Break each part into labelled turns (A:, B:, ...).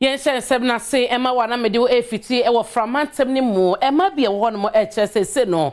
A: Yen se na se Emma wana mede wo efiti e wo framantem ni mu Emma bia wo no mo se no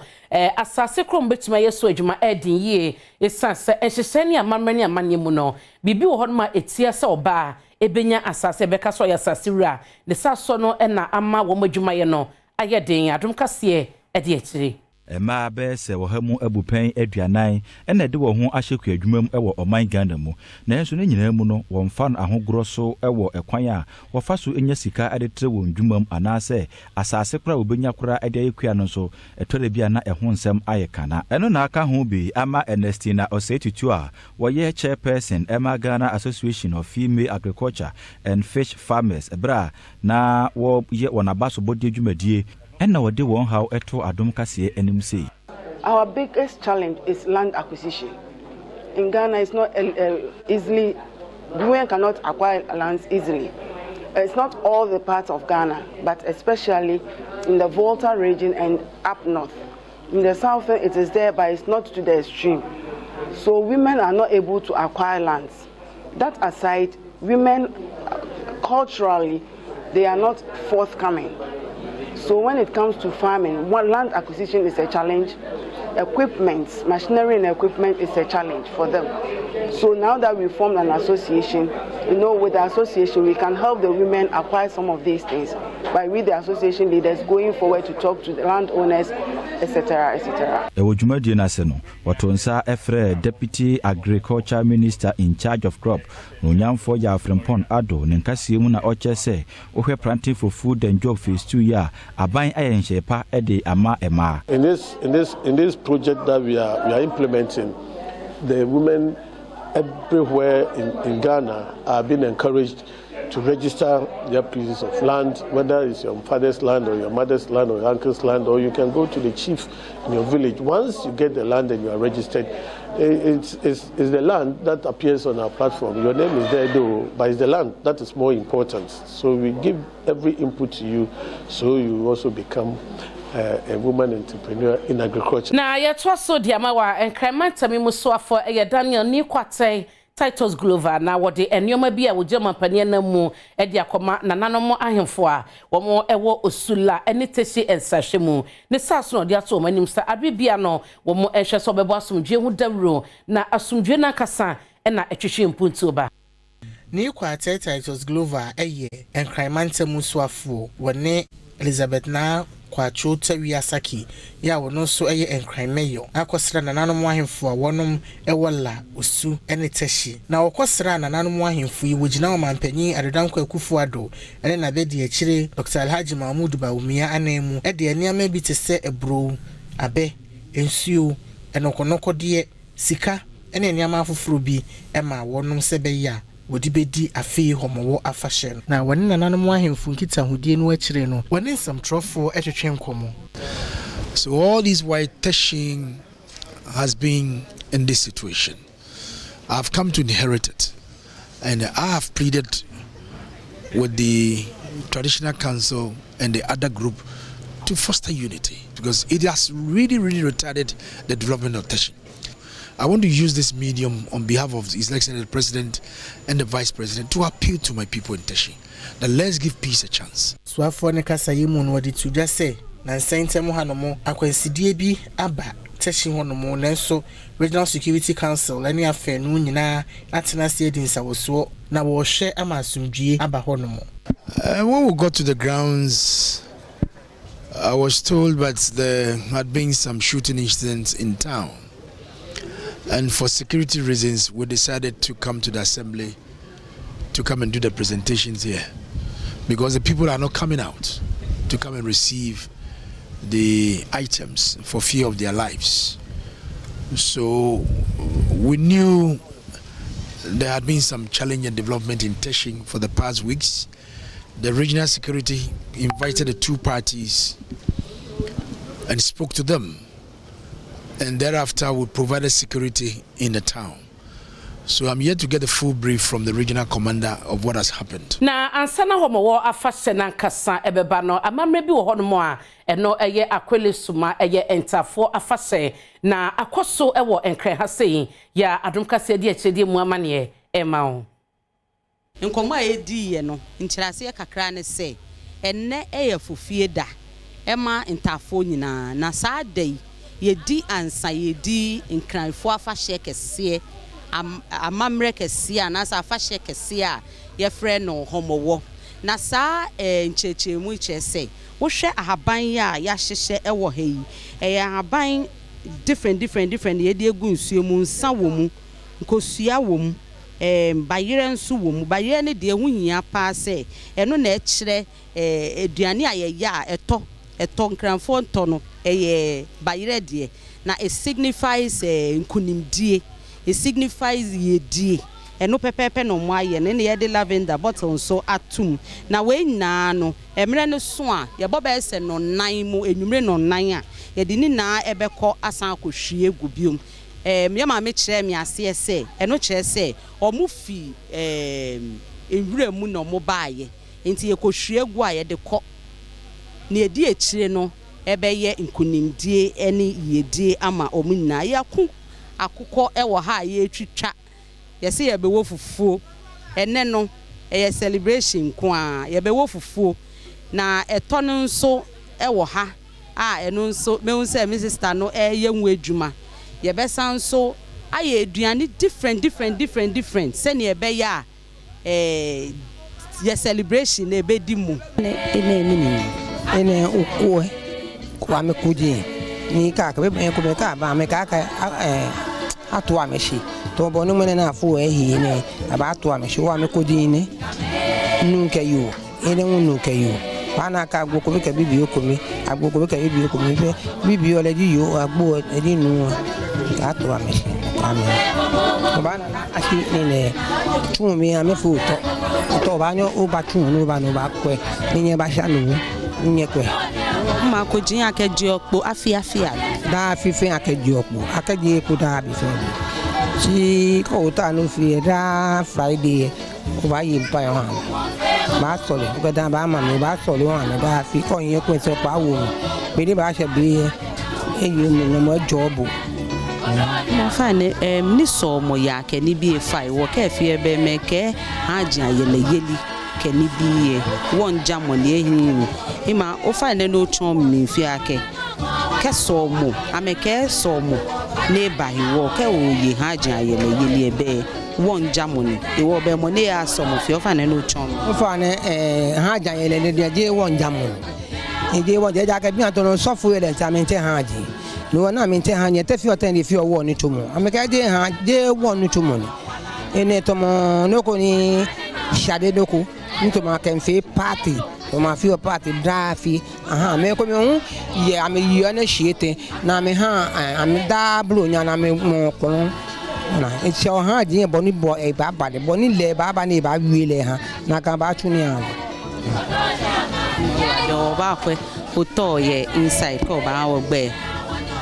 A: asase krom betima yeso adwuma edin yie esanse enhyehye ne amamani amanye mu no bibi wo no ma etia se oba ebenya asase beka so ya asase wura ne saso no na ama wo madwuma ye no ayeden Adom Kasee ede ekire
B: Emma be se wo hamu abupan aduanan na de wo ho ahyeku adwumam e wo oman Ghana mu na enso ne nyina mu no wo mfa no ahogro so e wo ekwan a wo fa so enya sika ade tre wo ndwumam anase asase kra obenya kra ade ayekua no so etore bia na eho nsem ayekana eno na aka ho bi ama Ernestina Osetutu a wo ye chairperson Emma Ghana Association of Female Agriculture and Fish Farmers ebra na wo ye wonabaso bodi adwumadie and now they won how eto Adom Kasee enim say.
C: Our biggest challenge is land acquisition. In Ghana, it's not easily, women cannot acquire lands easily. It's not all the parts of Ghana, but especially in the Volta region and up north. In the south, it is there, but it's not to the extreme. So women are not able to acquire lands. That aside, women culturally, they are not forthcoming. So when it comes to farming, land acquisition is a challenge. Equipment, machinery and equipment is a challenge for them. So now that we formed an association, with the association we can help the women acquire some of these things by with the association leaders going forward to talk to the landowners, etc., etc.
B: Ewojumadi na se no, watonsa efre Deputy Agriculture Minister in charge of crop, no nyamfo ya Premtobre Adom ne Kasee mu na oche se ohwe planting for food and job phase 2 year aban ayenhyepa ede ama ema.
D: In this project that we are implementing, the women everywhere in Ghana are being encouraged to register their pieces of land, whether it's your father's land or your mother's land or your uncle's land, or you can go to the chief in your village. Once you get the land and you are registered, it's the land that appears on our platform. Your name is there though, but it's the land that is more important. So we give every input to you, so you also become a woman entrepreneur in agriculture.
A: Na ya twaso diamawa enkremantami musoafo Daniel ni kwate titles global na wode enioma bi a wojema panie na mu e de akoma na nanom ahemfo a wo ewo osula ene Teshie ensahwe mu ne saso no de ato manim sa abibia no wo ehwe so bebo asomdwe hu dawro na asomdwe na kasa na etwehwe mpuntuba
E: ni kwate titles global enkremantami musoafo wone Elizabeth na kwacho tawi asaki ya wono so enkranmeyo akosra nananom ahemfo a wonom ewola osu ene Teshie na okosra nananom ahemfo yi wogina omampanyin adedanko akufo ado ene na bedi akire Dr. Alhaji Mahmoud Bawumia anemu ede aniama bi tese ebro abe ensuo enokonoko de sika ene aniama afoforo bi ema wonom sebeya wodi bedi afi homowo afashen na wani nananom ahemfo nkita hodie no akire no wani nsam trofo etwetwe nkomo.
F: So all this white Teshie has been in this situation. I've come to inherit it, and I have pleaded with the traditional council and the other group to foster unity, because it has really retarded the development of Teshie. I want to use this medium on behalf of His Excellency the President and the Vice President to appeal to my people in Teshie that let's give peace a chance.
E: So for ne Kasee mu no wadi to just say na nsentemu hanomo akwansidie bi aba Teshie honomo nanso Regional Security Council ani afa no nyina atena se edinsa woso na wo hwe ama asumdwie aba honomo.
F: When we got to the grounds, I was told that there had been some shooting incidents in town. And for security reasons, we decided to come to the assembly to come and do the presentations here, because the people are not coming out to come and receive the items for fear of their lives. So we knew there had been some challenge and development in Teshie for the past weeks. The regional security invited the two parties and spoke to them, and thereafter we provided security in the town. So I'm here to get a full brief from the regional commander of what has happened.
A: Na ansana homowo afashe na nkasa ebeba no amamre bi wo hono a eno eye akwele suma eye entafo afashe na akoso ewo enkre ha sei ya Adom Kasee de achede mu amane e mawo.
G: nkɔmɔ a edi yɛ no nkyerɛase kakra ne sɛ enne ɛyɛ fofie da ɛma ntafo nyinaa na saa da yi yɛdi ansa yɛdi nkranfo afahyɛ kɛseɛ amammerɛ kɛseɛ anaasɛ afahyɛ kɛseɛ a yɛfrɛ no homɔwɔ na saa nkyerɛkyerɛmu kyerɛ sɛ wohwɛ ahaban yi a yɛahyehyɛ ɛwɔ ha yi ɛyɛ ahaban different yɛde egu nsuo mu nsa wɔ mu nkosua wɔ mu bayerɛ nso wɔ mu bayerɛ ne deɛ ho hia paa sɛ ɛno na ɛkyerɛ aduane a yɛyɛ a ɛtɔ nkranfo ntɔ no ɛyɛ bayerɛ deɛ na it signifies nkunimdie it signifies yɛdie ɛno pɛpɛpɛ no mo ayɛ ne yɛde lavender bottle nso atum na we nyinaa no emre no so a yɛbɔ bɛɛ sɛ no nan mu enwumre no nan a yɛde ni na ɛbɛkɔ asan akɔhwie gu biom me ma me kyerɛ me ase sɛ ɛno kyerɛ sɛ ɔmo fi enwura mu na ɔmo baaye nti yɛkɔhwie gu a yɛde kɔ na yɛdi akyire no ɛbɛyɛ nkunimdie ɛne yɛdie ama ɔmo nyinaa yɛako akokɔ ɛwɔ ha yɛtwitwa yɛsɛ yɛbɛwɔ fufuo ɛnɛ no ɛyɛ celebration ko a yɛbɛwɔ fufuo na ɛtɔ no nso ɛwɔ ha a ɛno nso mehu sɛ me sister no ɛyɛ nwu adwuma yɛbɛsan nso ayɛ aduane different sɛne ɛbɛyɛ a yɛ celebration na ɛbɛdi mu
H: ene ukue kwa mekuji ni kaka bebe kumeka ba mekaka atu ameshi to bonu mene na afu ehi ne aba atu ameshi wa mekuji ne nunke yo ene nunke yo bana ka agbo ko beke bibi okomi agbo ko beke bibi okomi fe bibi oleji yo agbo edi nu atu ameshi amen bana ashi ne tun mi amefu to ba nyo o ba tun no ba kwe ni ba sha nu nyekwe
G: ma ko jin akeji okpo afia
H: da fife akeji okpo akeji epo da bi fe ti ko ta no fi da Friday ko ba yi pa yan ba so le ko da ba ma mi ba so le wan da fi ko yin ko se pa wo mi bi ba se bi eyi mo mo job
G: mo fa ne ni so mo ya ke ni bi e fa wo ke fi e be me ke aji ayele yeli keni bi won jamon ehin ima o fa ne no chom ni fi ake ke so mo ameke so mo ne ba hiwo ke o ye ha jan ayele yele ebe won jamon e wo be mo ne ya so mo fi o fa ne no chom
H: o fa ne ha jan ayele ne de won jamon e de won je ja ke bi an to no so fu ele ta mente ha ji no na mente ha nye te fi o ten de fi o wo ni to mo ameke de ha de won ni to mo ni ene to mo no ko ni shade doko nto ma kan fe party o ma fi o party drafi me ko me ye ame yo na shiete na me ha ame da blo nya na me mo ko na e che o ha din bo ni bo e ba ba de bo ni le ba ba ni ba wi le ha na kan ba tu ni ha
G: do ba kwe o to ye inside ko ba wo gbe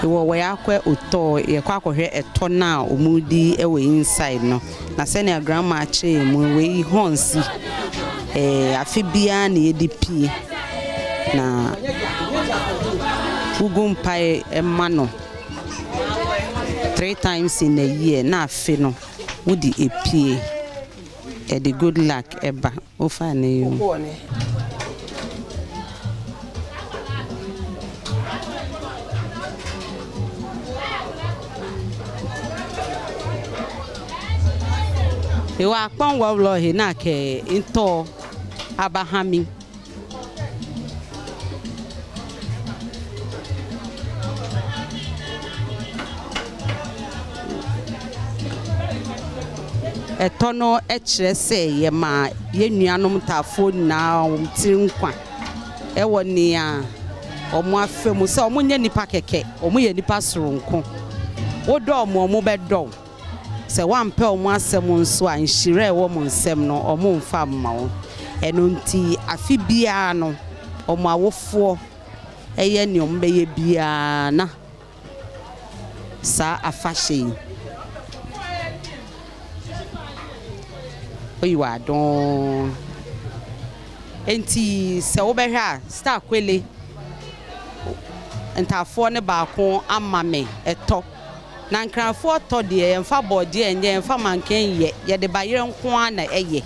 G: iwo we akwe o to ye kwa akwohwe eto na o mudi e we inside no na se na grandma che mu we honsi afibia na edipie na ugumpai emano 3 times in a year na afi no wudi epie the good luck eba o fa na you ewa akpon wo lo he na ke into abahami etono ekire se ye ma ye nuanom tafo na tinkwa ewo ni a omo afemu se omo nya nipa keke omo ye nipa soronko wodo omo bedo se wampe omo asem nso a nhire wo mo nsem no omo mfa mma wo eno nti afi bia no omo awofo eye ni omo beye bia na sa afahye oyiwa don enti se wo be hwa star kwele ntafo ne ba ko amame eto na nkranfo to de emfa body enye emfa manken ye de bayere nko na eye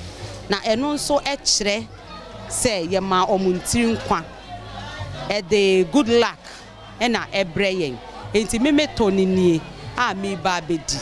G: na eno nso ekire say ye ma omuntiri nkwa the good luck ena ebreyen enti memeto ni a me ba bedi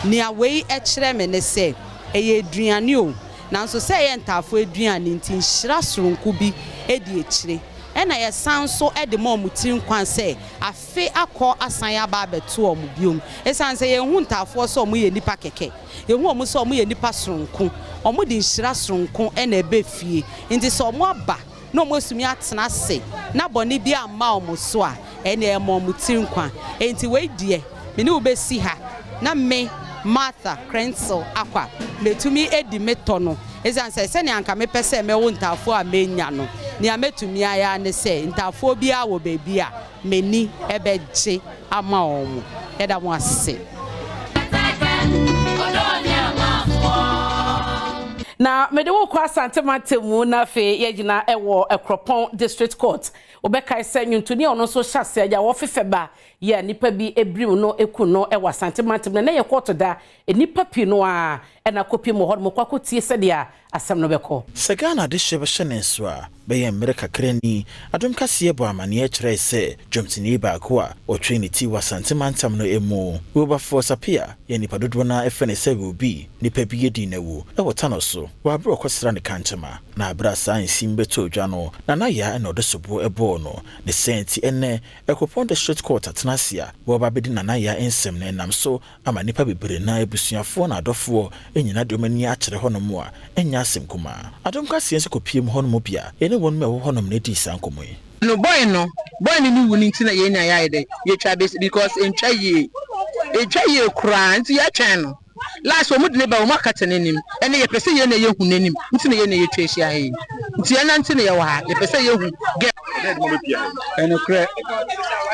G: ni awei ekire me ne say eye aduane o nanso say ye ntafo aduane nti nhira soronko bi edi ekire ena ye sanso ede ma omutiri nkwa say afe akọ asan ya ba beto omu biom esan say ye hu ntafo so omu ye nipa keke ye hu omu so omu ye nipa soronko omu di nhira soronko ena ebe fie nti so omu aba no mo sumi atena se na boni bi ama omu so a ena e mo omutiri nkwa enti we die me ne ubesi ha na me Martha Crenso akwa metumi edi meto no esan se ne anka me pese me wo ntafo a menya no ni ametumi aya ne se ntafo bi a wo bebi a meni ebeje ama omu eda mo ase
A: na mede wo kwa santemantemu na fe yegina ewo Ekropon District Court obeka ise nyuntuni ono so hyase agya wo fefeba ye nipa bi ebrim no eku no ewa santemantemu na ye court da nipa pi no a ena kopi mo hod mo kwakotie sede a asem no beko
I: Segana de hye be so a be ye America krani Adom Kasee bo amane e kire se dwomtini ba ko a o trinity wa santemantam no emu we ba force appear ye nipa dodo na efene se bi nipa bi yedi na wu e wota no so wa bro kwesra ne kanchema na abra science mbeto odwa no na ya na odosobo ebo no ne senti ene Ekropon District Court atenasia wo ba bedi na ya ensem na nam so ama nipa bebre na ebusuafo na adofo enyina de omani a kire hono mo a enya asem kuma Adom Kasee se kopiem hono mo bia ene won me wo hono me di sankomo yi
J: no boy ni wuni ntina ye nya ya ide ye twa because entwa ye kura nti ya twa no last wo mudne ba wo makata nanim ene ye pese ye na ye hu nanim ntina ye na ye Teshie ahe nti ya na ntina ye wa ye pese ye hu ene kure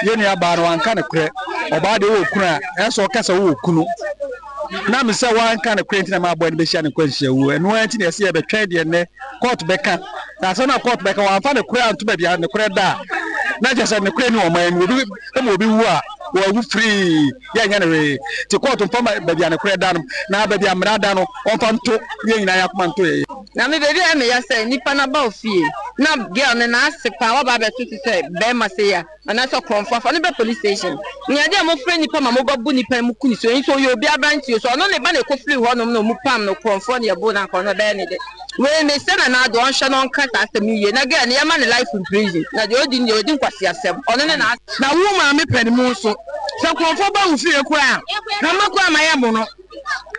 J: ye na ba ro anka ne kure oba de wo kura enso kasa wo kunu na me say wan kan kure ntina ma boy ne be hia ne kwanhia wu eno anti na ye be twa de ne court beka na so na court beka wan fa ne kure anto ba bia ne kure da na jesa ne kure ni o man obi e obi wu a wo wu free ya nya ne we ti court mfa ba bia ne kure da no na ba bia mra da no on fa nto ye nyina ya kuma nto ye na me de dia me ya say nipa na ba ofie na girl ne na asepa wa ba be to say be ma say ya na so konfo fa ne be police station ni ade mo free nipa ma mo go bu nipa mu kuni so nso yo obi abanti so no ne ba na ko free ho no mu pam no konfo ne bo na ko no be ne de we me say na do on hwe no kata asem ye na girl ne ya ma ne life in prison na de odi nkwasi asem ono ne na wo ma me pɛ ne mu so so konfo ba wo free kura na makwa ma ya mo no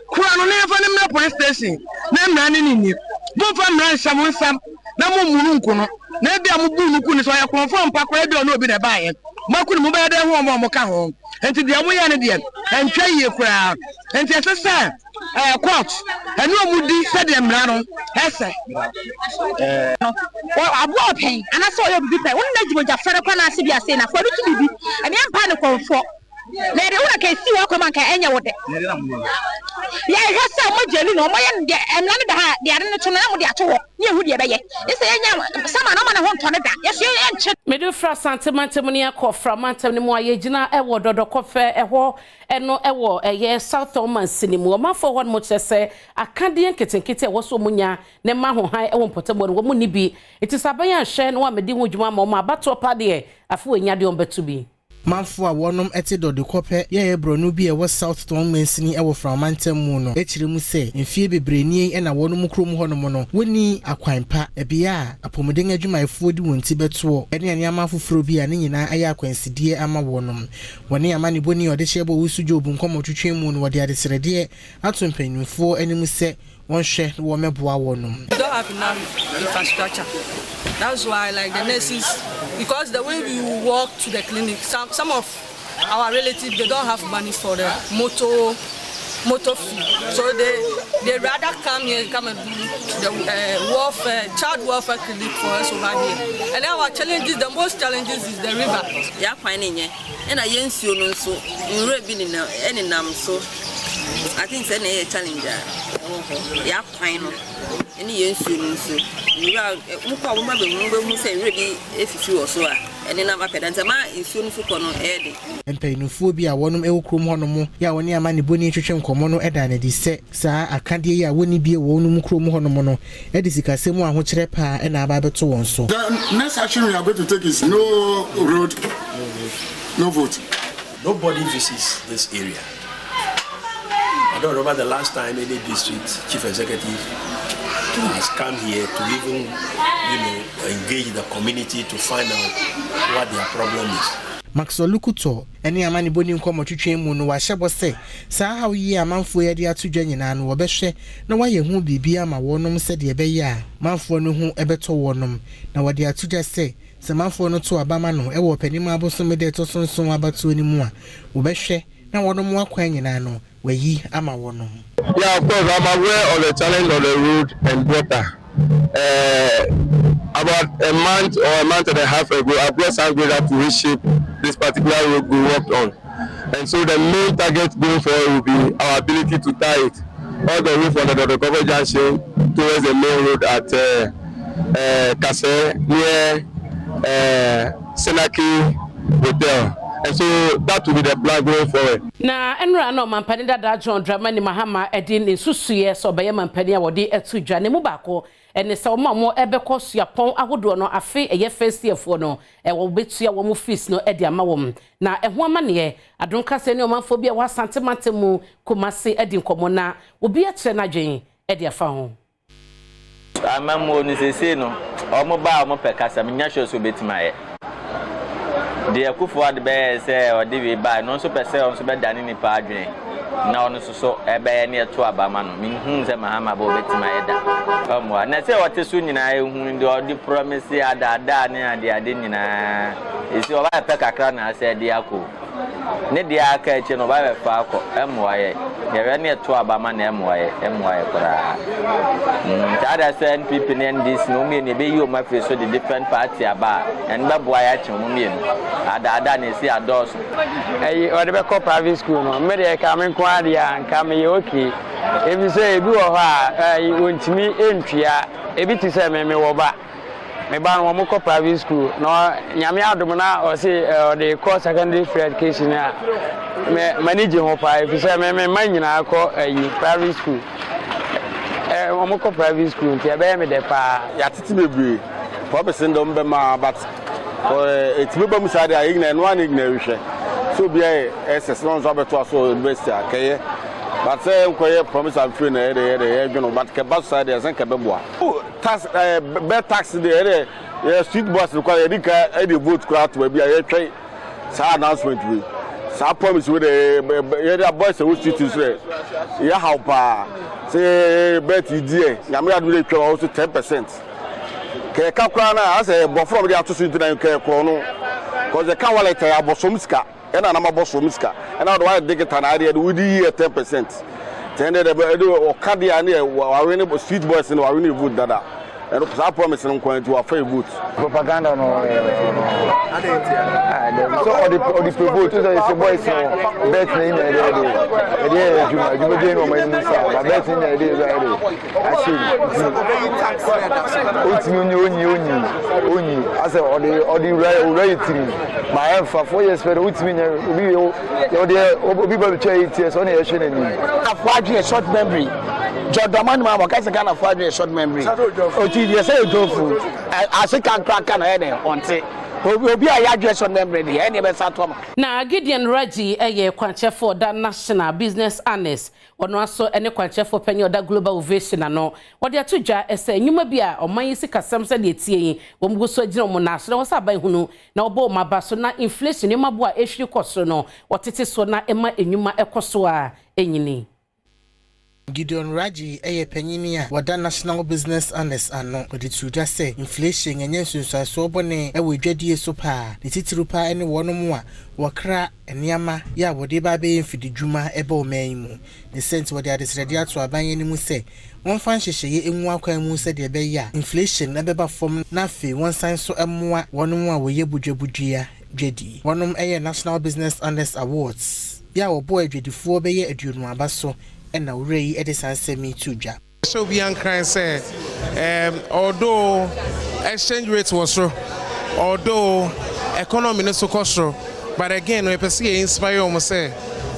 J: kura no ne fa ne mra police station na mra ne ni bo fa mra nsam nsam na mo munu nkono na bia mo bu nuku ni so ya konfo mpa kura bia no obi na ba ye makunu mo ba de ho mo ka ho enti de mo ya ne de entwa ye kura enti esesa court enu omudi se de mra no ese
K: abu open ana so yo bibi pe won na jiboja fere kwa na ase bia se na fo bi tu bibi ene ampa ne konfo na de wona ka si wa kwa ka enya wode ya hasa mo jeli no mo ye de emla ne da ha de ade ne to na mo de ato wo ne hu de be ye ise enya sama na mo na ho ntone da ye so ye nche
A: medu fra santemantem ne akofra mantem ne mo ayegina ewo Dordorkope eho eno ewo eye South Oman sinimu omafo ho mo chese akade nketenkete ewo so munya ne ma ho han ewo mpotemo no mo ni bi itisaban ya hwe no wa medi ho dwuma ma mo abato pa de afu enya de ombetu bi
E: manfo a wonom ete Dordorkope ye bronu bi e wo South Tom mansini e wo framantem mu no echire mu se mfie bebreni e na wonom krom honom no woni akwanpa e bia apomuden adwumaefo di wonti beto e ne aniama foforo bi a ne nyina aye akwansidie ama wonom woni amane boni ode hyebo wusu jobu nkomo twetwe mu no wode adesrede ato mpanyinfo animu se won hwe wo meboa wonom
L: don't have enough infrastructure. That's why, like the nurses, because the way we walk to the clinic, some of our relatives, they don't have money for the motor fee, so they rather come here, come and do the child welfare clinic for us over here. And our challenges, the most challenges is the river.
M: Yeah, finding it, and I ain't you know so in revenue any name so. I think it's a challenge. Yeah, fine. Any yen soon, so you are Muka woman who say, really, if you or so, ɛne na mapɛda ntama nsuo no so kɔ no ɛde
E: mpanyinfoɔ bi a wɔnom ɛwɔ kurom hɔ no mo ya wɔne ama ne boni twetwe nkɔmmɔ no ɛda ne de sɛ saa akadeɛ yi a wɔne bie wɔnom kurom hɔ no mo no ɛde sikasɛm a ho kyerɛ paa ɛna aba bɛto wɔn so.
N: The next action we are going to take is no road, no vote.
O: Nobody visits this area. I don't remember the last time any district chief executive has come here to even, engage the community to find out what their problem is.
E: Maxwell Lukuto, any amani boni nkomo twetwe mu no wahyebo se saa hawo yi amanfo ye de atodwa nyina no wobehwe na waye hu bibia ma wonom se de ebe ya manfo no hu ebeto wonom na wode atodwa se manfo no to abama no ewo panim abosom de to sonson abato ni mu a wobehwe na wonom akwan nyina no wayi ama wonom.
P: Yeah, of course, I'm aware of the challenge of the road and water. About a month or a month and a half ago, I brought some grader to reshape this particular road we worked on. And so the main target going forward will be our ability to tie it all the way from the Dordorkope junction towards the main road at Kasee near Senaki Hotel. And so that will be the plan going forward.
A: Na enra no mampani da John Dramani Mahama edin nsusuye so beye mampani a wode etudwa ne mu bako ene se omamo ebekọ suapon ahodo no afi eye festiefo no wo betua wo mu fees no ede ama wom na eho amane Adom Kasee ne omanfo bia wa santemate mu Kumase edi nkomo na obi akire na dwen ede afa ho
Q: amamo ni sese no omo ba omo pekasa menya hwe so betimaye de akufo adbe se odi we ba no so pese on so be dane ni pa adwen na ono so ebe ne to abama no minhu se mahama ba obetima eda omo na se wote so nyina ehu ndi odi promise ada ne ade nyina esi oba pe kakra na se de akọ ne de aka eche no ba be fa akọ emoaye ye ne to abama na emoaye kora ada se NPP ne ndis no me ne be yi o ma fe so the different party aba en ba boa ya che mo me no ada ne si ados
R: ode be private school no me de ka me kwa dia nka me okay ebi say ebi wo ha wontimi entwia ebi ti say me wo ba me ba no mo private school no nyame adom na o say the course secondary free education a me manage ho pa ebi say me manyina ko private school o mo private school ti e be me de pa
S: ya titi bebre promise ndom be ma but etime ba musade a igna no an igna hwe so bia SS non so beto aso university akeye but say nkoye promise am free na e dweno but ke ba side esen ke beboa tax be tax de street boss require edika e dey vote kra to bia ye twen sa announcement we sa promise we the boys who street is ya how pa say bet die nyame adu dey twa also 10%. Ke kakra na ase bofro de atoso ntina ke kro no cause the can wallet ya bosom sika e na ma bosom sika e na do wa digital na ade we di 10%. Then the o card ya na wa win street boys no wa win vote dada and so promise no kwant to afai vote
R: propaganda no so all the vote so the boys no bet na in there juma dey no my musa but bet in there onyi as all the right my em for 4 years for utimi obi ba che its so na ye hwe na ni
T: afwadwe short memory Jordan ma ka se kana afwadwe short memory you say tofu as can crack na ene onte obi a ya dwe short memory dey ene be sato
A: na Gideon Raji eye kwanchefo da national business honest ono aso ene kwanchefo panyi oda global ovation no wode atodwa ese nyuma bi a oman yi sikasem se de tie wo mgo so agina mo na so wo saban hunu na obo maba so na inflation ni mabo a ehwiri koso no wotete so na ema enyuma ekoso a enyini
E: Gideon Raji eye panyini a wada national business honest ano odi tuja say inflation enye nsunsuaso bone ewe dwadie so pa de titiru pa ene wonom a wakra eniama ya wode ba be mfidi dwuma ebe o man mu the sense wode adesrede ato abanye ni mu say won fan hyehyeye enwu akwan mu se de be ya inflation na beba fom na fe won san so emoa wonom a woye budwabudua dwadi wonom eye national business honest awards ya obo adwadifuo be ye aduonu abaso and now Ray Edison sent me to Jack.
U: So beyond crime said, although exchange rate was so, although
E: economy no so kosro. But again, we perceive inspire almost say,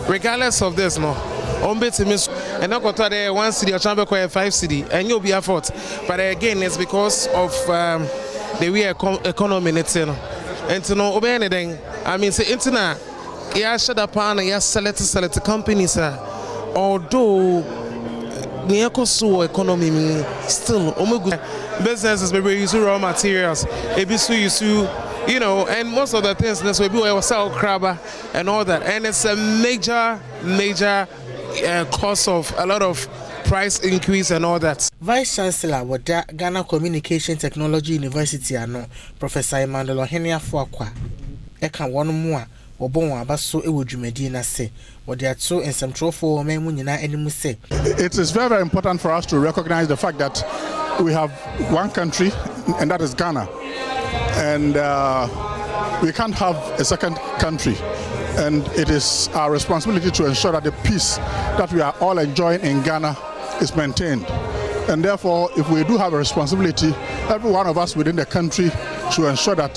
E: regardless of this, no. On bet and I got there 1 city or chamber 5 city, and you'll be effort. But again, it's because of the way economy it's and to know anything. I mean, say internet, yeah, shut up on yeah, select companies, although we so economy still businesses maybe use raw materials, you know, and most of the things that's we will sell crabber and all that, and it's a major cause of a lot of price increase and all that. Vice Chancellor with Ghana Communication Technology University Professor Emmanuel Ohenia Fuakwa eka one more obon abaso ewo dwumadi na se wode ato ensemtrofo memu nyina animu se.
N: It is very important for us to recognize the fact that we have one country, and that is Ghana, and we can't have a second country. And it is our responsibility to ensure that the peace that we are all enjoying in Ghana is maintained. And therefore, if we do have a responsibility, every one of us within the country to ensure that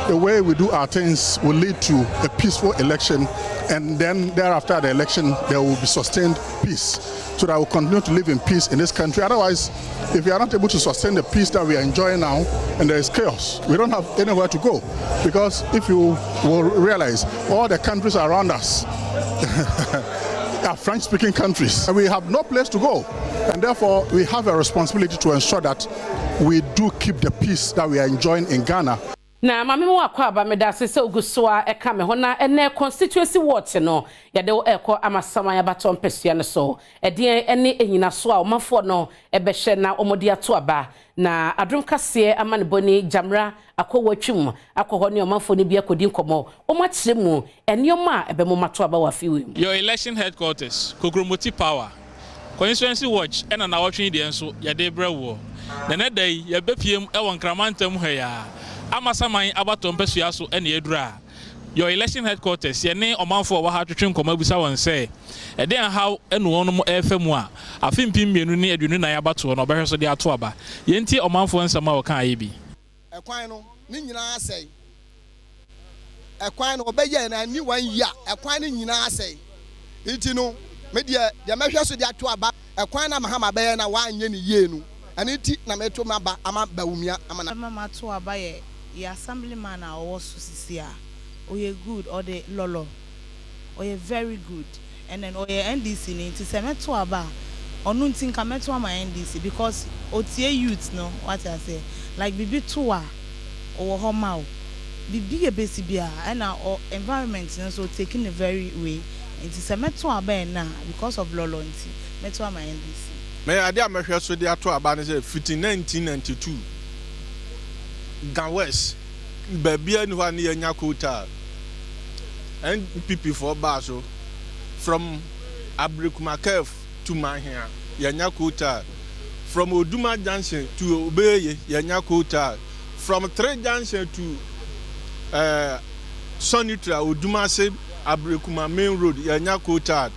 N: the way we do our things will lead to a peaceful election, and then thereafter the election there will be sustained peace, so that we'll continue to live in peace in this country. Otherwise, if we are not able to sustain the peace that we are enjoying now and there is chaos, we don't have anywhere to go. Because if you will realize, all the countries around us are French-speaking countries, and we have no place to go. And therefore, we have a responsibility to ensure that we do keep the peace that we are enjoying in Ghana.
A: Na mami mo akwa ba me da se ogusua e ka me ho na ene constituency watch no ya de ekọ Amasaman ya baton pesua ne so e de ene enyina so a omafo no e be hye na omode ato aba na Adom Kasee amane boni jamra akọwatwum akọho ne omafo ne bi akodi nkomo omachire mu enioma e be mo mato aba wa fiwe.
U: Your election headquarters Kokromoti Power constituency watch ena na watwin de enso ya de brewo na ne dai ya bepiem e won kramantam ha ya Amasaman abaton pesua so ene edura. Your election headquarters ye ne omanfo wa ha twetwe nkoma busa won say e den how eno won mo efemu a afimpim mienu ne adunu na yabato no behwe so de ato aba ye nti omanfo nsama wo kan ayi bi
V: ekwan no ni nyina asai ekwan no obeye na ni wan ya ekwan ni nyina asai nti no me de mehwe so de ato aba ekwan na mahama beye na wa anye ni ye nu ani ti na meto maba ama bawumia ama
W: mama to aba ye assemblyman a wo so sisia oye good or the lolo oye very good and then oye NDC ni ti se meto aba onu nti nka meto ama NDC because otie youth no what I say like bibi to a owo ho ma o bibi e besi bia and our environment so taking a very way nti se meto aba na because of lolo nti meto ama NDC
X: me ade amehwe so de ato aba ne say 1992 Gawes babia ni hwa ne yanya quota NPP for Baso from Abrikumakef to Mahia yanya quota from Oduma Junction to Obeye yanya quota from 3 Junction to Sonitra Oduma se Abrikuma main road yanya quota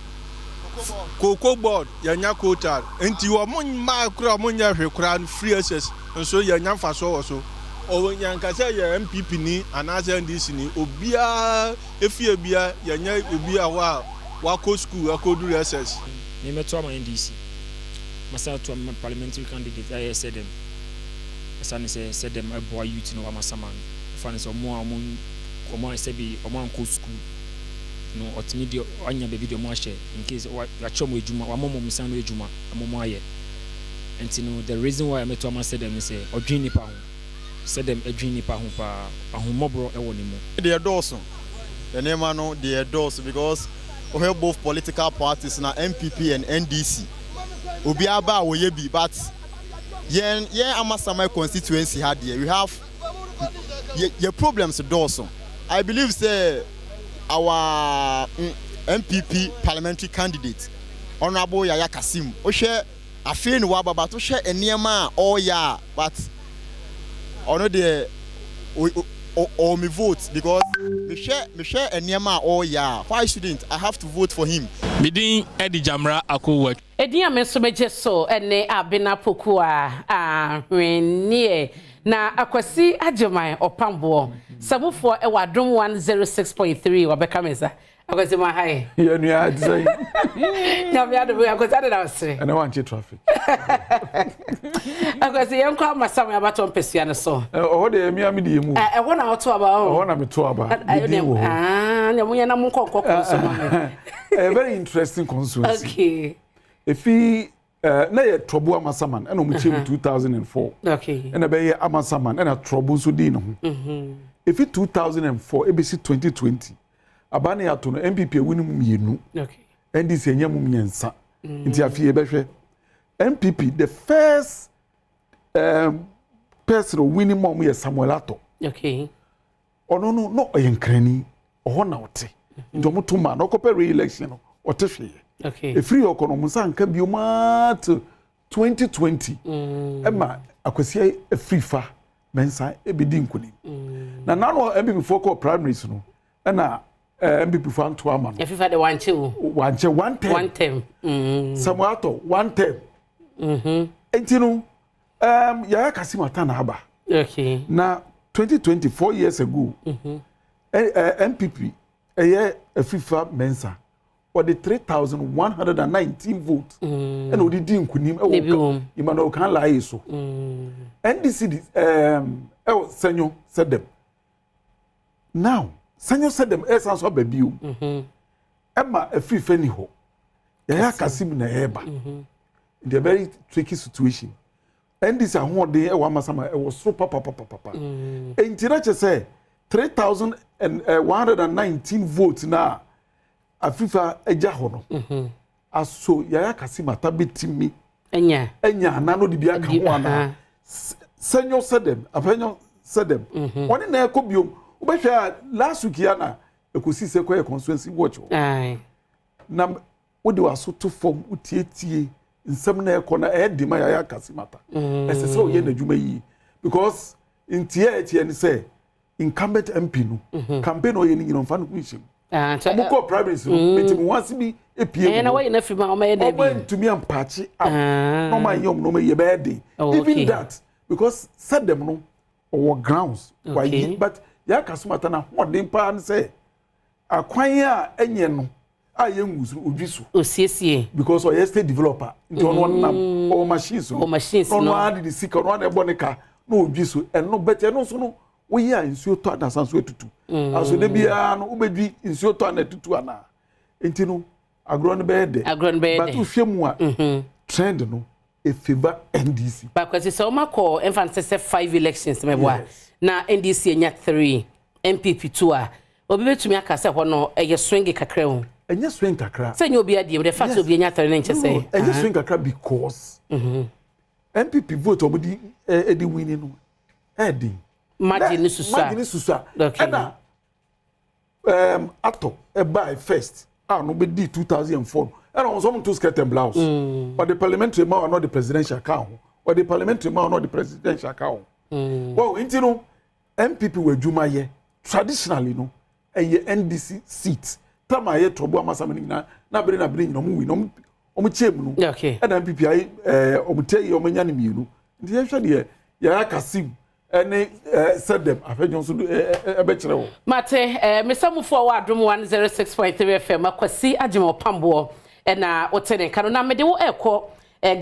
X: Cocoa board yanya quota enti wo ma kura mo nya hwe kura free access nso yanya faso so o nyanka say ya MPP ni anase NDC ni obia efie bia yanya obia wa ko school akodu SS
Y: ni meto ama NDC masa to am parliamentary candidate I said them asane said them abo youth no Amasaman fane so mo say be o man ko school no otimi de anya be video mo ahye in case ya chomo ejuma wa momo musan no ejuma amomo aye enti no the reason why I meto ama said them say odwin nipa ho said them edwin nipa ho pa ahomobro e woni mu
Z: they endorse the name no they endorse because we have both political parties na MPP and NDC obi aba wo ye bi but yen Amasaman constituency had here we have your problems dorsum. I believe say our MPP parliamentary candidate Honorable Yaya Kasee o share afin wa baba to share eniema all ya but ono de or me vote because me share a niema oh yeah. Why shouldn't I have to vote for him?
U: Midday Eddie Jamra Akowat.
A: Eddie Amesomeje so ene abena pokua renie na akwasi ajeman opambo sabufo e wadom 106.3 wabeka meza akwasi ma hai
B: ye nua adze
A: ya bia do akwasi ade na wose
B: and I want you traffic
A: akwasi yenko Amasaman abato mpesua ne so
B: o de emi amidi emu
A: e wona oto aba o
B: wona me to aba
A: nyamunya na munko so
B: a very interesting constituency.
A: Okay.
B: If he na ye trouble Amasaman and omu chem 2004.
A: Okay.
B: And be Amasaman and a trouble so di no ho. If it 2004 ABC 2020 abane ato no MPP winu mienu.
A: Okay.
B: NDC enya mu miensa. Nti afie be hwe. MPP the first person winning mom ye Samuel Ato.
A: Okay.
B: Ono no oyenkrani oho na wote. Nti omo to ma no kope re-election no wote hwe.
A: Okay.
B: A free economy sanka bioma to 2020. Emma akwasi a free fa mensa ebidi nkuni. Na nano MPP for primaries no. Na MPP for to ama no.
A: If the one two.
B: One term. Samuato one term. Enti no ya Kasee mata na aba.
A: Okay.
B: Na 2020 4 years ago. MPP a free fa mensa. Or the 3,119 votes. And we didn't kunim Emmanuel can lie so. NDC Senyo said them. Now, Senyo said them essence of baby. Emma a free fanny ho. Yaya Kasee na eba. In a very tricky situation. NDC one day Amasaman was so papa. And Tirache say 3,119 votes now. Afifa eja ho no aso Yaya Kasee mata betimi enya na no de bia ka ho ana Senyo sedem afanyo sedem woni na ekobiom obehwa last week ya na ekosi se kwa constituency watch na wodi waso to form utietie nsem na ekona edi ma Yaya Kasee mata esese o ye na dwuma yi because intie ni say incumbent MP no campaign o ye ni nyinofan ko nhim Amuko primaries meeting once be epie
A: na way na fima o me dey bi
B: to me ampachi no my yom no me ye be even that because said them no or grounds why but ya kasumata na hodin pa an say akwan a enye no a ye ngusu odwiso
A: osiesie
B: because o ye state developer into one nam or machines
A: no
B: add the sick no na ebonika no odwiso and no better no so no we are insuo to adasanso etutu aso de bia no ubedwi insuo to anatutu ana enti no agro no be de but uhwemu a trend no e favor NDC
A: because so makọ emphasis 5 elections meboa na NDC enya 3 MPP 2 a obi betumi akase ho no eye swing kakra ho
B: enya swing kakra
A: say nya obi adie the fact obi enya 3 na nche say
B: enya swing kakra because MPP vote obodi edi winning no edi
A: Margin susa.
B: Okay. Ato by first. No be 2004. And on some to skirt and blouse. But the parliamentary man or not the presidential account. Or the parliamentary man or not the presidential account. Well, you know, MPP were Juma ye traditionally no a NDC seat. Tama ye trouble Amasaman na bring no mu no chemu no.
A: Okay.
B: And MPP omutey omanyane mienu. Ndi ehwe de Yaya Kasee any said them afejon so ebekire wo
A: mate mesamufo wa Adom 106.3 FM akwasi agema pambo na otene kanu na mede wo ekọ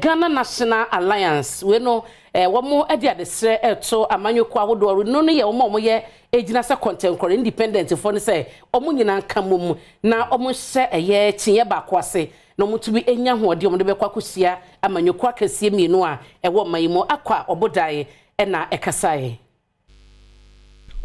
A: Ghana National Alliance we no womo ade adesre eto amanyoko ahodo no ye womo ye ejina se contemporary independent for ne se omo nyina nkamum na omo hye eye tinye bakwase no mutubi enya hoode omo de bekwakosia amanyoko akasie mienu a ewo mayimo akwa obodai ena Kasee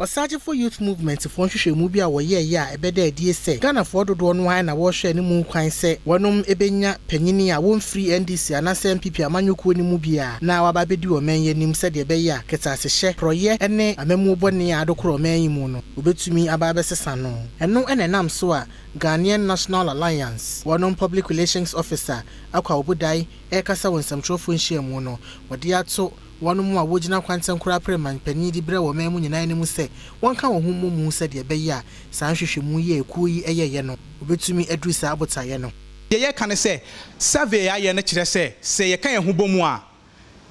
E: Osaje for youth movement for hwehwe mu bia wo ye ya ebeda adie se Ghana for dodo no han na wo hwe ne mu kwan se wonom ebenya panyini a won free NDC anase MPP amanyoko ni mu bia na waba bedi wo menye nim se de be ya ketase hye proye ene amemu bone adokoro menyi mu no obetumi aba besesa no eno ene nam so a Ghanaian National Alliance wonom public relations officer akwa obudai ekasa wonsam trofo nhia mu no wode ato one more wojina kwanten kura preman pani di bre wo memu nyina ne mu se wonka wo hu mu se de be ya san hwehwe mu ye ku yi eyeye no obetumi adru sa abotaye no
C: ye kan se survey aye ne kire se ye kan ye hu bomu a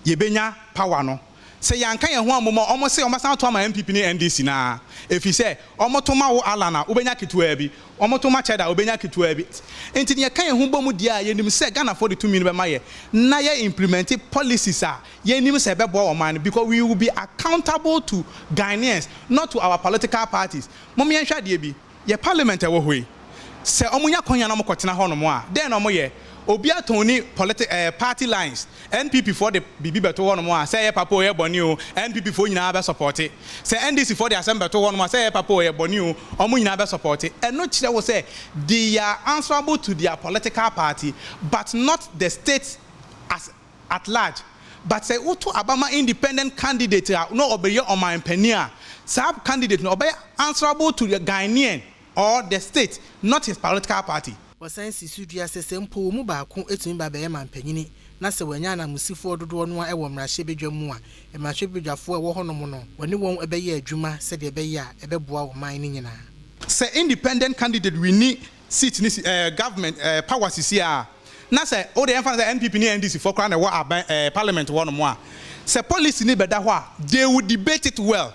C: ye benya power no se yanka ye hu amomo omo se omo san to ama MPP ni NDC na efi se omo to ma wo alana obenya kitua bi omo to ma cheda obenya kitua bi enti ye kan ye hu bomu dia ye nim se Ghana 42 million be maye na ye implement policies a ye nim se be bo o man because we will be accountable to Ghanaians, not to our political parties. Mom ye hwa de bi ye parliament e wo hoi se omunya konya na mokotena ho no mo a den no mo ye obi atoni party lines NPP for the bibi beto ho no mo a say ye papa ye boni o NPP for nyina be support it say NDC for the assembly beto ho no mo say ye papa ye boni o omo nyina be support it and no kire wo say they are answerable to their political party but not the state as at large. But say uto abama independent candidate no obeye on my penia sub candidate no obey answerable to the Ghanaian or the state, not his political party.
E: Wasan sisudua sesempo mu ba ko etumi ba be man panyini na se wanya na musifo dodo no e wo mrahye bedwa mu a e mrahye bedwafo e wo hono mo no woni won ebeye adwuma se de ebeye a ebeboa wo man ni nyina.
C: Say independent candidate we need seat in government powers here. Na say o de emfa NPP ni NDC for kra na wo parliament wo no mo a say policy ni beda ho a they would debate it well.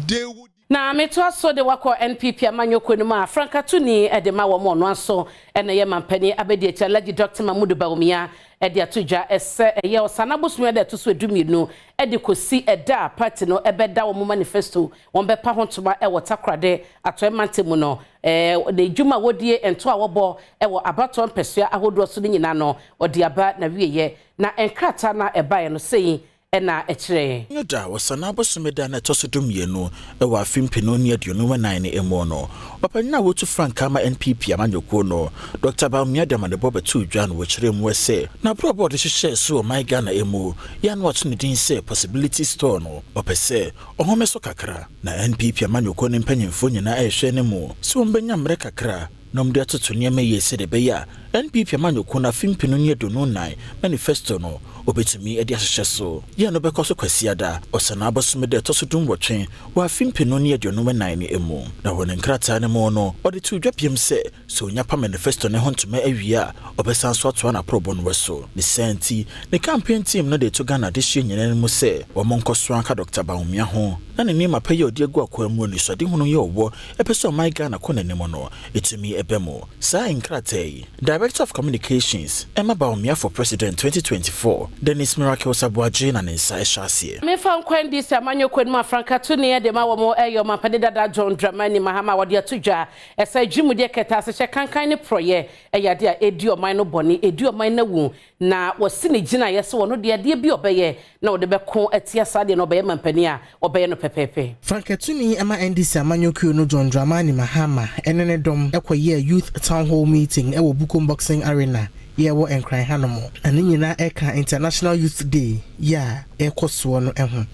C: They would
A: na meto so de wako NPP amanyoko no ma Franka tuni edema wo mo no aso ene ye mampani abedi echa Lagi Dr. Mamudu Baumia ede atoja ese ye osanabosmu ede to so eduminu ede kosi eda party no ebeda wo manifesto won be pa hontoma e wotakrade ato mantemu no de djuma wodie ento a wobo e wo abato mpesua ahodo so nyina no ode aba na wieye na enkrata na ebae no sei ena echire
D: nyoda wasanabo sumeda na tosodum yenu e wa fimpino ni aduonu 9 emo no papanya wotu Franka ma NPP amanyoko no Dr. Baumia de Madebo betu dwan wo chire mu ese na brobo de hyehyɛ so my Ghana emo ya no wato ne din se possibility store no opese ohome so kakra na NPP amanyoko ne mpanyimfo nyina ehwe ne mu so mbenya mre kakra nomde atoto niame yese de beya NPP amanyoko na fimpino ni aduonu 9 manifesto no obetumi edi ahyehyɛ so ye no bekoso kwasiada osana abosumede tosodum wotwen wa fimpino ni aduonu 9 emu na won nkrata ne mo no ode tu dwapiem se so nya pa manifesto ne hontoma awia obesan so ato na probo no weso ne senti ne campaign team no de to Ghana de hye nyene mu se wo monkoso anka Dr. Baumia ho na ne nima pa ye odi agu akwa mu ni so de hunu ye obo epeso my Ghana konanim no etumi ebemo sa nkrata yi Director of Communications Emma Baumia for President 2024 Dennis Miracle Sabuaje na nsa ehyasie
A: me fa nkwan di se amanyoko no Franka tuni de ma wo mo eyo mapade dada John Dramani Mahama wode atudwa esa dwumude keta se kankan ne proye eyade a edi oman no boni edi oman na wu na wose ne gina yese wono de bi obeye na wode beko atia sade no obeye mampani a obeye no pepepe
E: Franka tuni ama NDC amanyoko no John Dramani Mahama enene dom ekoye youth town hall meeting ewo Bukom Boxing Arena ye wo enkran hanomo ani nyina eka International Youth Day ya ekoso no eho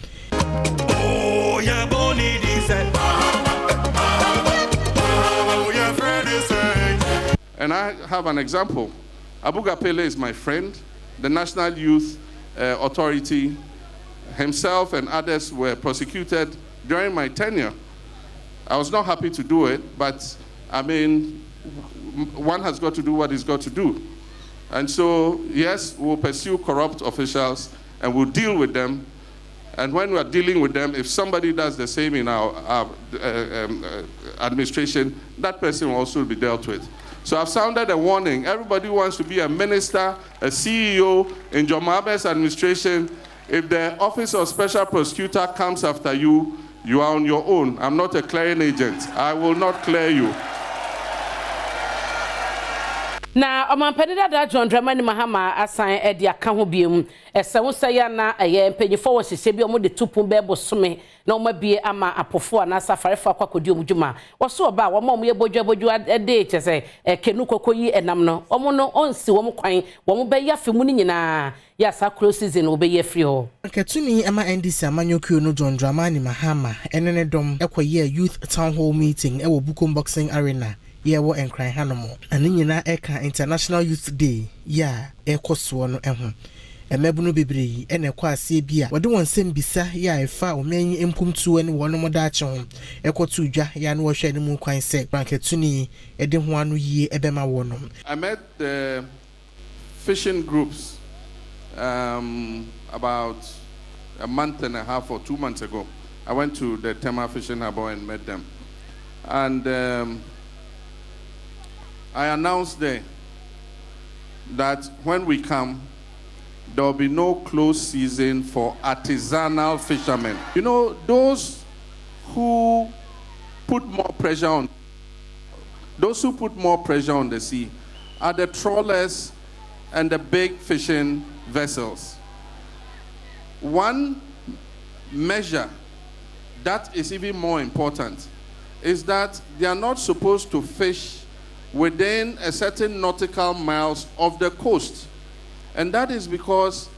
F: oh ya boni di say oh ya friend is saying.
G: And I have an example. Abuga Pele is my friend. The National Youth Authority himself and others were prosecuted during my tenure. I was not happy to do it, but I mean one has got to do what he's got to do. And so, yes, we'll pursue corrupt officials and we'll deal with them. And when we're dealing with them, if somebody does the same in our administration, that person will also be dealt with. So I've sounded a warning. Everybody wants to be a minister, a CEO in John Mahabe's administration. If the Office of Special Prosecutor comes after you, you are on your own. I'm not a clearing agent. I will not clear you.
A: na omampede dada John Dramani Mahama asan edi aka ho biem ese wo saya na eye mpanyifo wo hyehyɛ bi omo de tupun bebo some na omo bie ama apofo na safarefa kwakodi omudwuma wo so oba wo mo ye bodwa ede kyese kenu kokoyi enam no omo no onsi wo mo kwan wo mo be yafe mu ni nyina ya sakro season wo be ye free ho
E: akatuni ama NDC amanyoko no John Dramani Mahama enene dom ekoye youth town hall meeting ewo Bukom Boxing Arena ye wo enkran hanomo ani nyina eka International Youth Day ya ekoso no eho emebuno bebre ene kwa ase bia wode won sem bisa ya efa omen empumtu ene wono modache ho ekotu dwa ya no hwe ne mu kwan se branketuni ede ho anu yie ebema wono.
G: I met the fishing groups about a month and a half or 2 months ago. I went to the Tema Fishing Harbour and met them. And I announced there that when we come, there will be no closed season for artisanal fishermen. You know, those who put more pressure on the sea are the trawlers and the big fishing vessels. One measure that is even more important is that they are not supposed to fish within a certain nautical miles of the coast. And that is because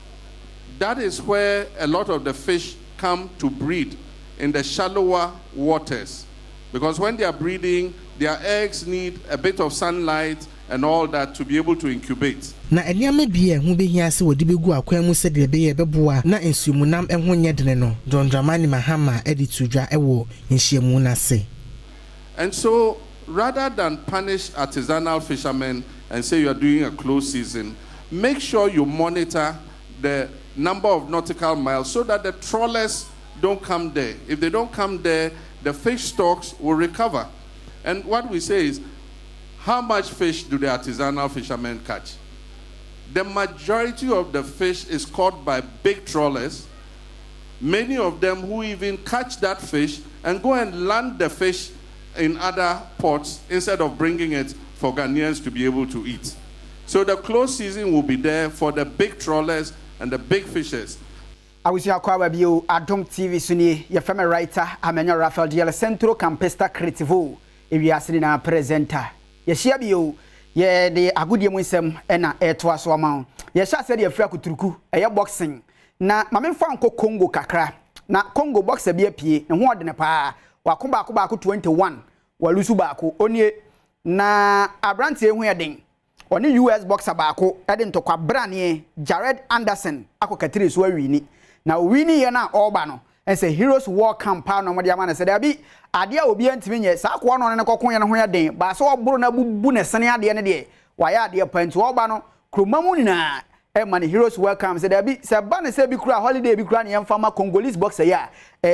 G: that is where a lot of the fish come to breed, in the shallower waters. Because when they are breeding, their eggs need a bit of sunlight and all that to be able to incubate.
E: Na eniame bia hu behia se wodi begu akwan mu se de be beboa na ensumunam ehwo nyedene no Dordramani Mahama editudwa ewo nhyiamu na se.
G: And so rather than punish artisanal fishermen and say you are doing a closed season, make sure you monitor the number of nautical miles so that the trawlers don't come there. If they don't come there, the fish stocks will recover. And what we say is, how much fish do the artisanal fishermen catch? The majority of the fish is caught by big trawlers, many of them who even catch that fish and go and land the fish in other ports instead of bringing it for Ghanaians to be able to eat. So the closed season will be there for the big trawlers and the big fishers.
H: I wish you a kwa bio AdomTV suni your family writer Amenyo Rafael Diel Centro Campesta Creativo if you are na presenter. Ye share bio ye de agudie mu nsem na eto so ma. Ye sha se de afra kuturuku eye boxing na mamemfa nko Congo kakra na Congo boxer bi apie ne ho odene pa wakomba 21 walusu baako onie na abrantie hu eden oni US boxer baako ede ntokwa brane Jared Anderson akokatire so awini na wini ye na oba no ense Heroes War Camp no mo de ama na se da bi ade a obi antimi nye sa akwa no ne kokon ye no ho eden ba so oburu na bubu ne sene ade ne de waya ade panti oba no kromamu nyina man Heroes welcome say there be say ban say bi kura holiday bi kura ne yemfama Congolese boxer ya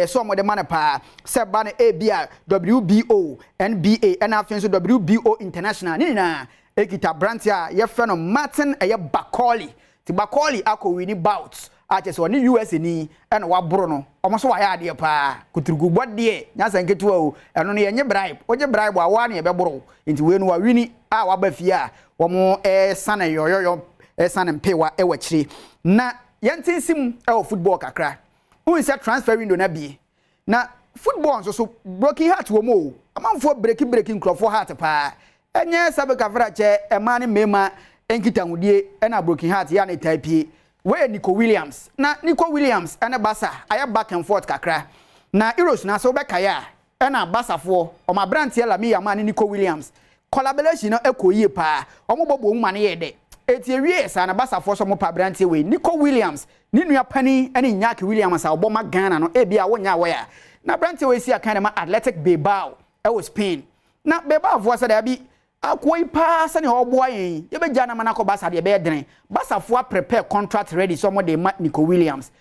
H: so mo de man pa say ban ABA WBO NBA and afin so WBO international ni na ekita brand ya ye fe no Martin Bakoli ti Bakoli akọ wini bout ache so ni US ni and wa bro no omo so wa ya de pa kuturugu bodde nya san ketuwa o eno ne yenye bribe oje bribe wa ne be bro nti we no wa wini a wa ba fia wo mo sana yoyoyo esan mpewa ewachiri na yentinsim e football kakra who is transfer window na bi na football so broken heart wo mo amanfo breaking crofo heart pa enye sabe kafra che emane mema enkita hudie na broken heart ya na type we Nico Williams na Nico Williams ene basa aya back and forth kakra na Eros na so be kaya na basafo o ma brand ya la mi ya man Nico Williams collaboration no ekoyie pa o mo bobo mu ne ye de eti ewie sa na basa for so mo pa brantie we Nico Williams ni nua pani ene Nyaki Williams a oboma Ghana no e bia wonya we ya na brantie we si aka na ma Athletic Bilbao e was Spain na Bilbao vo sa da bi akoi pa sa ne oboa yen ye be jana ma na ko basa de be dren basa fo prepare contract ready so mo de Nico Williams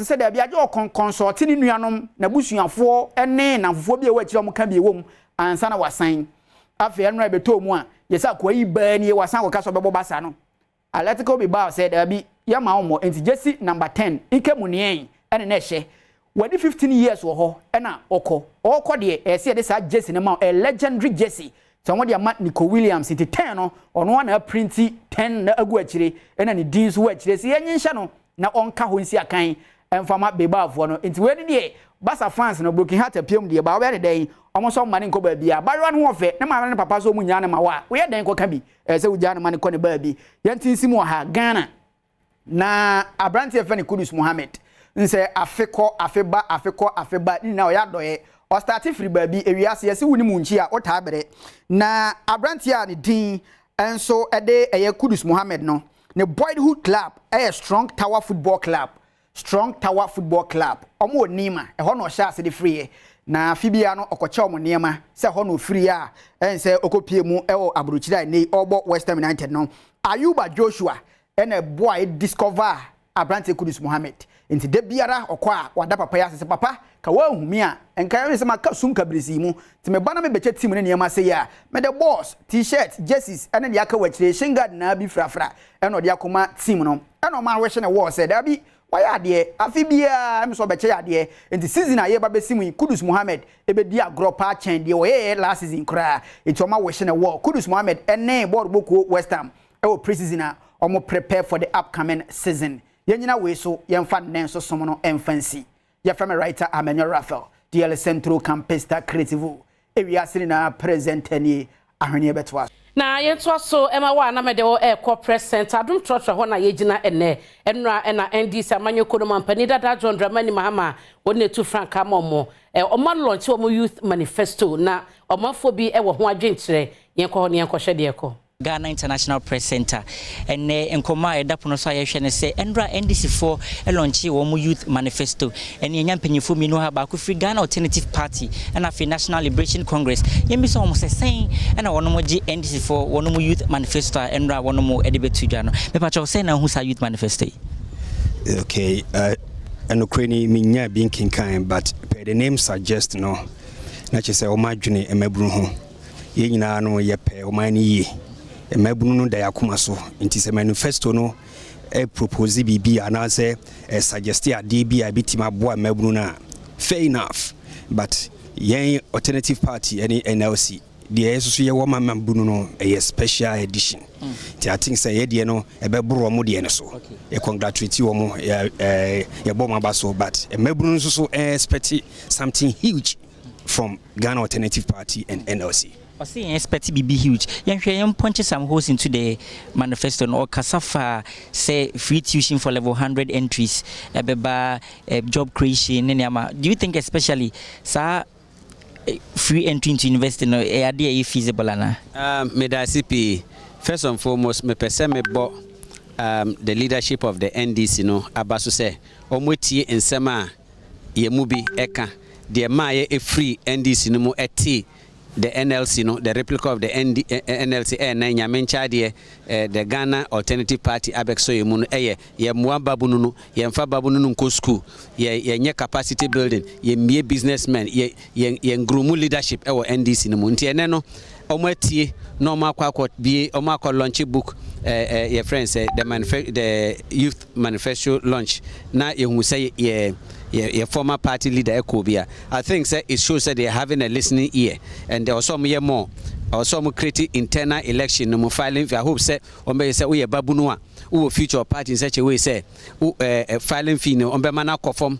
H: se da bi aje o consult ni nuanom na busuafo ene na fofo bi e wa kire mo ka bi e wom ansa na wasan afi enra beto mu a yesa kwa iba ni wasan ko kaso bebo basa no Atletico Bilbao said abi ya ma omo enti jesi number 10 ike munien ene na hye wadi 15 years wo ho ena okọ de ese de sa jesi ne ma a legendary jesi so won de Nico Williams enti 10 no ono na printi 10 na agu akire ena ni din so akire se yenhye no na onka ho nsi akan emfama Bilbao fo no enti we de Basa fans no broken heart appeam de ba we de den omo so mane nko ba bia barwa no ofe na ma ne papa so mu nya ne ma wa we den ko ka bi se u ja ne mane ko ne ba bi yantinsi mu ha Ghana na abranti efe ne Kudus Mohammed nse afeba ni na o ya doye o start free ba bi ewiase yesi wuni mu nchi a o ta bere na abranti a ne din enso ede eye Kudus Mohammed no ne boyhood club strong tower football club omo nima e ho no sha ase de free na fibia no okoche omo niema se ho no free a ense okopie mu e o abrochira nei obo West Ham United no Ayuba Joshua ene boy discover Abrante Kudus Mohammed nti de biara okwa wada papa ya se papa ka wa humi a enka se maka sum kabrisi mu ti me bana me beche team ne niema se ya me the boss t-shirt jerseys ene de aka wachire shingard na bi frafra ene de akoma team no ene ma hwe ne wo se da bi waya de afibia am so beche ya de nti season aye ba besimu Kudus Mohammed ebedi agro pa chen de oye last season kra nti o ma hwe ne wo Kudus Mohammed ene board boko West Ham e o pre-season a o mo prepare for the upcoming season. Yenyina we so yemfa nenso somo no emfancy ya from a writer Amenyo Raphael DL Centro Campesta Creative ewiase na present ani ahwene betwa
A: na yentwa so ema wa na mede wo corporate center adum trotro ho na yegina ene enra ena NDC amanyoko no mampani dada John Dramani Mahama woni tu Frank Amomo omo launch omo youth manifesto na omafo bi e wo ho adwenkyere yenkɔ ho ne yenkɔ hwede yekɔ
I: Ghana International Press Center and Nkoma Edapono so ayehwe say Endra NDC4 launchi wo youth manifesto and yenya mpanyifo mi no ha ba ko free Ghana Alternative Party and afi National Liberation Congress yemi so mo say saying and wono mo gi NDC4 wono mo youth manifesto Endra wono mo edebetu dwa no me pa cho say na hu sa youth manifesto.
J: Okay, and Ukraine minya being kinkan but the name suggests no na che say o madwene emabru ho ye nyina no ye pe o mani yi emabunu no da yakoma so nti se manifesto no propose bibi ana se suggest ade bi a bitima boa emabunu na fair enough but yen alternative party any NLC the yeso ye wo mamabunu no a special edition ti I think say ye de no ebebro mo de ne so e congratulate wo mo ye bom abaso but emabunu so expect something huge from Ghana Alternative Party and NLC.
I: I see expect be huge. Young punches some holes into the manifesto or Kasafa say free tuition for level 100 entries, job creation. Do you think especially sir free entry into university no idea feasible
K: CP first and foremost me person me bo the leadership of the NDC no abaso say omwetie nsema ye mubi eka de maye e free NDC no mo eti the NLC no the replica of the NLC na nyamencha de the Ghana Alternative Party abexo yemu no ye moa babunu no ye mfa babunu no nko school ye nye capacity building ye mie businessmen ye ngrumu leadership e wo NDC no mu nti ene no omatie no makwa bi omakwa launch book your friends the youth manifesto launch na ye hu say your former party leader Ekobia. I think say it shows that they're having a listening ear and there was some year more also creating internal election no filing. I hope say ombe say we babunua who future party in such a way say filing fee no ombe mana conform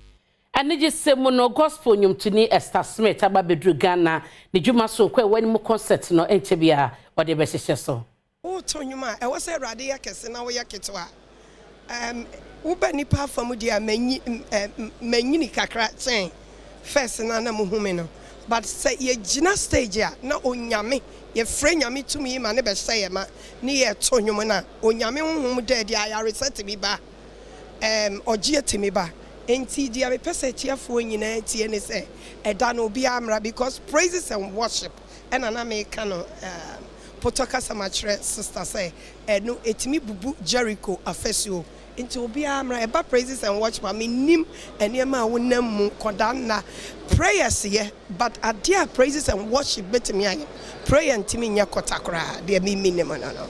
A: and just say mono gospel nyum tuni Esther Smith ababedru Ghana ne dwuma so kwa wani mu concert no enchebia or the best so
L: o tonyuma e wo say rade yakese na wo yaketwa uba nipa famu dia manyini kakra chen first na na muhume no but say ye gina stage a na onyame ye frɛ nyame tumi ma ne be say ma ne ye tonyum na onyame honhom da dia ya reset mi ba ogie timi ba enti dia me pese tiafo nyina tie ne say eda no obi amra because praises and worship and na me kano potoka samachre sister say no etimi bubu Jericho afesio into obi amra eba praises and worship I mean nim eniema wonam mu kodana prayers ye but adia praises and worship betimi aye prayer ntimi nya kotakra de mi minimum no